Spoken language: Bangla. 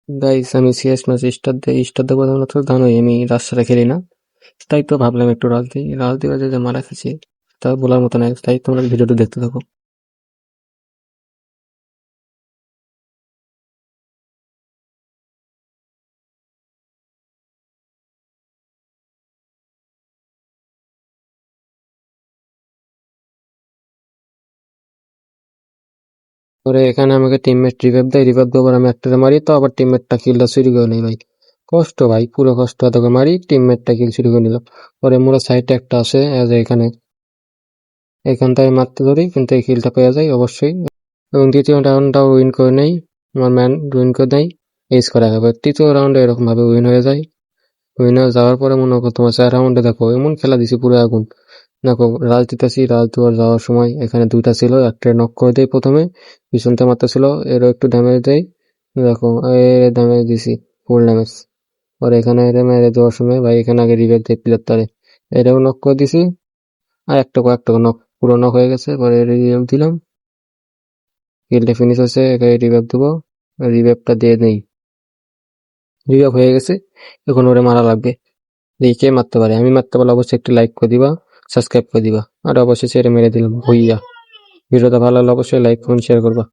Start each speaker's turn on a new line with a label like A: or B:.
A: গাইস আমি সিএস ম্যাচ স্টার দেবো তো জানোই আমি রাস্তাটা খেলি না, তাই তো ভাবলাম একটু রাজদি বাজে যে মারা খেয়েছি তা বলার মতো নয়, তাই তোমরা ভিডিওটা দেখতে থাকো। পরে এখানে আমাকে টিমমেট রিভাইভ দেওয়ার আমি একটা মারি তো আবার টিমমেটটা কিলটা চুরি করে নেই ভাই। কষ্ট ভাই, পুরো কষ্ট, তোকে মারি টিমমেটটা কিল চুরি করে নিল। পরে মোরা সাইডে একটা আছে এখানে, এখানটায় মারতে ধরি কিন্তু এই কিলটা পেয়ে যায় অবশ্যই, এবং দ্বিতীয় রাউন্ডটাও উইন করে নেই, আমার ম্যান উইন করে দেয়, এজ করা হবে। তৃতীয় রাউন্ডে এরকম ভাবে উইন হয়ে যায়। উইন হয়ে যাওয়ার পরে মনে করো তোমার 4 রাউন্ডে দেখো এমন খেলা দিছি পুরো আগুন। দেখো রাজ দিতেছি, রাজ দেওয়ার যাওয়ার সময় এখানে দুইটা ছিল, একটা নক করে দেয় প্রথমে, পিছনতে মারতেছিল, এরও একটু ড্যামেজ দেয়। দেখো এর ড্যামেজ দিছি, ফুল ড্যামেজ। পরে এখানে এর মেরে দেওয়ার সময় ভাই এখানে আগে রিভেট দেয় প্লেয়ার তারে, এটাও নক করে দিছি। আর একটা কয়েকটা নক, পুরো নক হয়ে গেছে। পরে রিভেভ দিলাম, কিলটা ফিনিশ হয়েছে, এখানে রিভেভ দেবো, রিভেভটা দিয়ে নেই, রিভেভ হয়ে গেছে। এখন ওরে মারা লাগবে, দেখি কে মারতে পারে। আমি মারতে পারলে অবশ্যই একটি লাইক করে দিবা, সাবস্ক্রাইব করে দিবা, আর অবশ্যই ছেড়ে মেরে দিলাম ভুইয়া। ভিডিওটা ভালো লাগলে অবশ্যই লাইক কমেন্ট শেয়ার করবা।